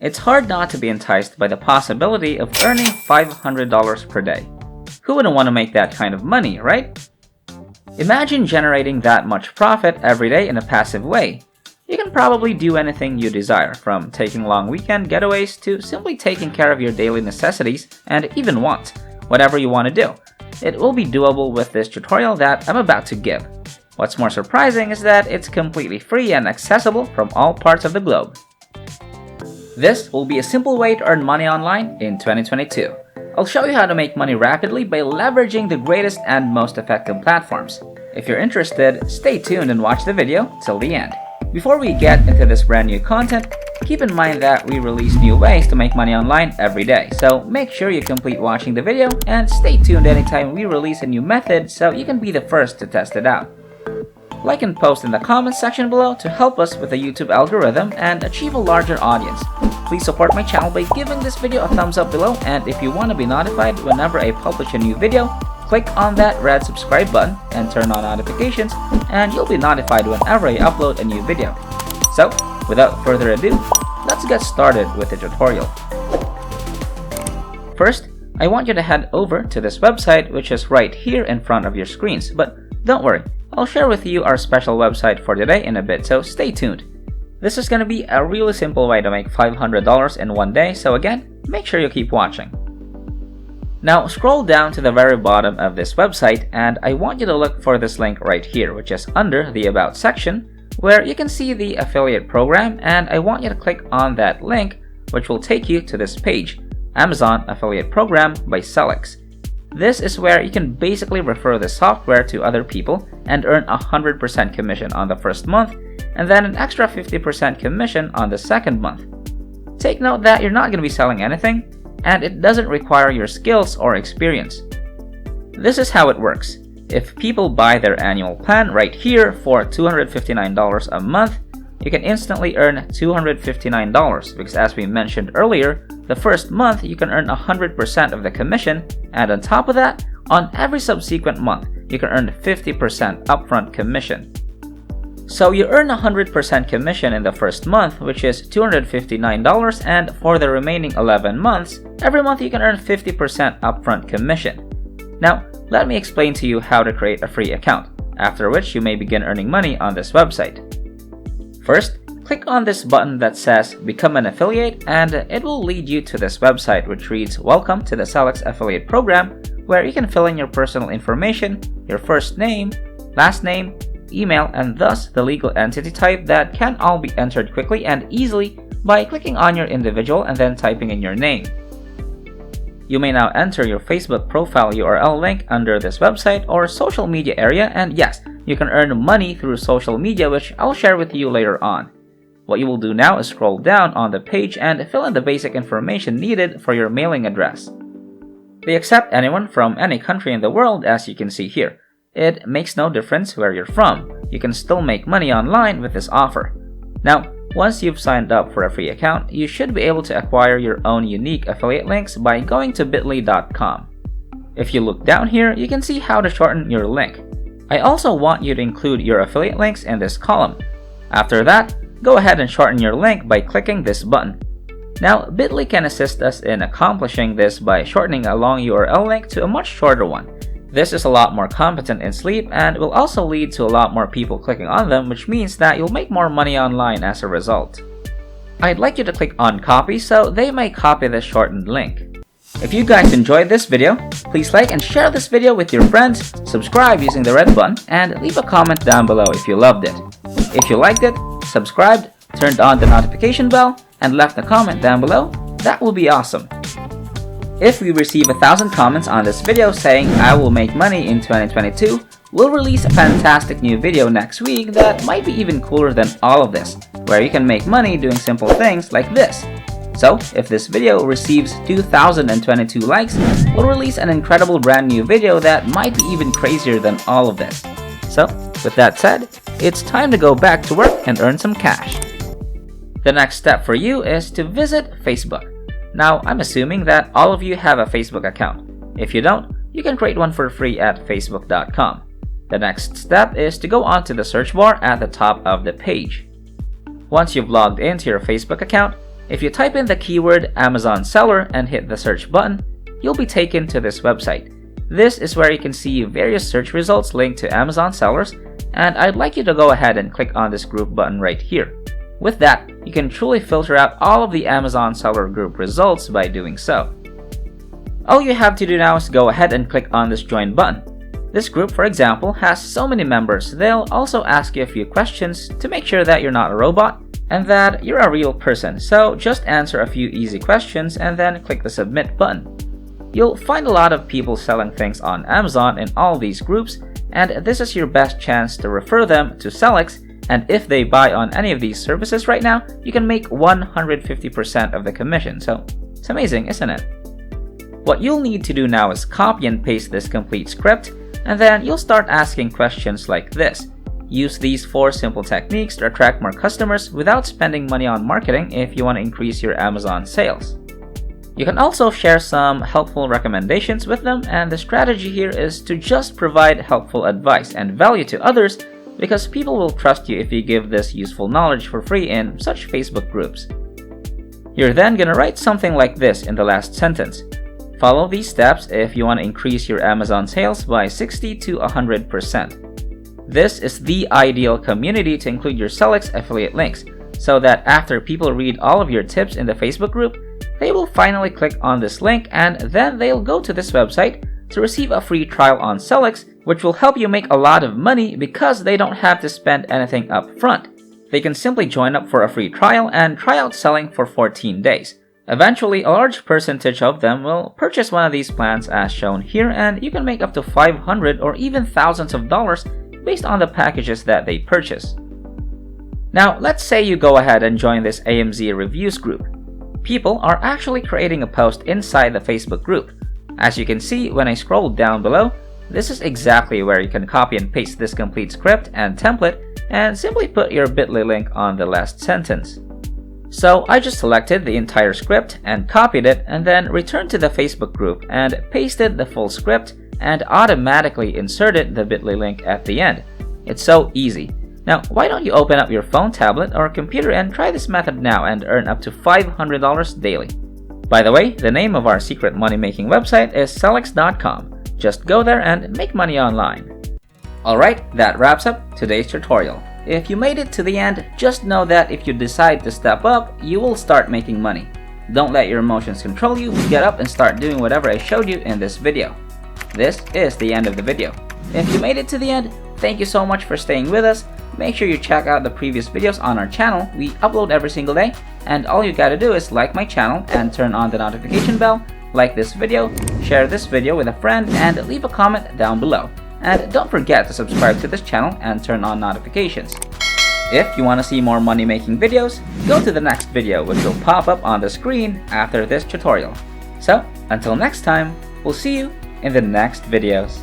It's hard not to be enticed by the possibility of earning $500 per day. Who wouldn't want to make that kind of money, right? Imagine generating that much profit every day in a passive way. You can probably do anything you desire, from taking long weekend getaways to simply taking care of your daily necessities and even wants, whatever you want to do. It will be doable with this tutorial that I'm about to give. What's more surprising is that it's completely free and accessible from all parts of the globe. This will be a simple way to earn money online in 2022. I'll show you how to make money rapidly by leveraging the greatest and most effective platforms. If you're interested, stay tuned and watch the video till the end. Before we get into this brand new content, keep in mind that we release new ways to make money online every day, so make sure you complete watching the video and stay tuned anytime we release a new method so you can be the first to test it out. Like and post in the comments section below to help us with the YouTube algorithm and achieve a larger audience. Please support my channel by giving this video a thumbs up below, and if you want to be notified whenever I publish a new video, click on that red subscribe button and turn on notifications, and you'll be notified whenever I upload a new video. So, without further ado, let's get started with the tutorial. First, I want you to head over to this website, which is right here in front of your screens, but don't worry, I'll share with you our special website for today in a bit, so stay tuned. This is going to be a really simple way to make $500 in one day, so again, make sure you keep watching. Now scroll down to the very bottom of this website, and I want you to look for this link right here, which is under the About section, where you can see the affiliate program, and I want you to click on that link, which will take you to this page, Amazon Affiliate Program by Sellics. This is where you can basically refer the software to other people and earn 100% commission on the first month, and then an extra 50% commission on the second month. Take note that you're not going to be selling anything, and it doesn't require your skills or experience. This is how it works. If people buy their annual plan right here for $259 a month, you can instantly earn $259 because, as we mentioned earlier, the first month you can earn 100% of the commission, and on top of that, on every subsequent month, you can earn 50% upfront commission. So you earn 100% commission in the first month, which is $259, and for the remaining 11 months, every month you can earn 50% upfront commission. Now, let me explain to you how to create a free account, after which you may begin earning money on this website. First, click on this button that says Become an Affiliate, and it will lead you to this website which reads Welcome to the Sellics Affiliate Program, where you can fill in your personal information, your first name, last name, email, and thus the legal entity type that can all be entered quickly and easily by clicking on your individual and then typing in your name. You may now enter your Facebook profile URL link under this website or social media area, and yes, you can earn money through social media, which I'll share with you later on. What you will do now is scroll down on the page and fill in the basic information needed for your mailing address. They accept anyone from any country in the world, as you can see here. It makes no difference where you're from. You can still make money online with this offer. Now, once you've signed up for a free account, you should be able to acquire your own unique affiliate links by going to bit.ly.com. If you look down here, you can see how to shorten your link. I also want you to include your affiliate links in this column. After that, go ahead and shorten your link by clicking this button. Now, Bitly can assist us in accomplishing this by shortening a long URL link to a much shorter one. This is a lot more competent in sleep and will also lead to a lot more people clicking on them, which means that you'll make more money online as a result. I'd like you to click on copy so they may copy this shortened link. If you guys enjoyed this video, please like and share this video with your friends, subscribe using the red button, and leave a comment down below if you loved it. If you liked it, subscribed, turned on the notification bell, and left a comment down below, that will be awesome. If we receive 1,000 comments on this video saying I will make money in 2022, we'll release a fantastic new video next week that might be even cooler than all of this, where you can make money doing simple things like this. So, if this video receives 2,022 likes, we'll release an incredible brand new video that might be even crazier than all of this. So, with that said, it's time to go back to work and earn some cash. The next step for you is to visit Facebook. Now, I'm assuming that all of you have a Facebook account. If you don't, you can create one for free at facebook.com. The next step is to go onto the search bar at the top of the page. Once you've logged into your Facebook account, If you type in the keyword Amazon seller and hit the search button, you'll be taken to this website. This is where you can see various search results linked to Amazon sellers, and I'd like you to go ahead and click on this group button right here. With that, you can truly filter out all of the Amazon seller group results by doing so. All you have to do now is go ahead and click on this join button. This group, for example, has so many members, they'll also ask you a few questions to make sure that you're not a robot and that you're a real person, so just answer a few easy questions and then click the submit button. You'll find a lot of people selling things on Amazon in all these groups, and this is your best chance to refer them to Sellics, and if they buy on any of these services right now, you can make 150% of the commission, so it's amazing, isn't it? What you'll need to do now is copy and paste this complete script, and then you'll start asking questions like this. Use these 4 simple techniques to attract more customers without spending money on marketing if you want to increase your Amazon sales. You can also share some helpful recommendations with them, and the strategy here is to just provide helpful advice and value to others because people will trust you if you give this useful knowledge for free in such Facebook groups. You're then going to write something like this in the last sentence. Follow these steps if you want to increase your Amazon sales by 60 to 100%. This is the ideal community to include your Sellics affiliate links, so that after people read all of your tips in the Facebook group, they will finally click on this link and then they'll go to this website to receive a free trial on Sellics, which will help you make a lot of money because they don't have to spend anything up front. They can simply join up for a free trial and try out selling for 14 days. Eventually, a large percentage of them will purchase one of these plans as shown here, and you can make up to $500 or even thousands of dollars based on the packages that they purchase. Now, let's say you go ahead and join this AMZ reviews group. People are actually creating a post inside the Facebook group. As you can see when I scroll down below, this is exactly where you can copy and paste this complete script and template and simply put your bit.ly link on the last sentence. So I just selected the entire script and copied it and then returned to the Facebook group and pasted the full script and automatically inserted the bit.ly link at the end. It's so easy. Now, why don't you open up your phone, tablet, or computer and try this method now and earn up to $500 daily. By the way, the name of our secret money-making website is Sellics.com. Just go there and make money online. Alright, that wraps up today's tutorial. If you made it to the end, just know that if you decide to step up, you will start making money. Don't let your emotions control you, get up and start doing whatever I showed you in this video. This is the end of the video. If you made it to the end, thank you so much for staying with us. Make sure you check out the previous videos on our channel. We upload every single day, and all you gotta do is like my channel and turn on the notification bell, like this video, share this video with a friend, and leave a comment down below. And don't forget to subscribe to this channel and turn on notifications. If you want to see more money-making videos, go to the next video which will pop up on the screen after this tutorial. So, until next time, we'll see you in the next videos.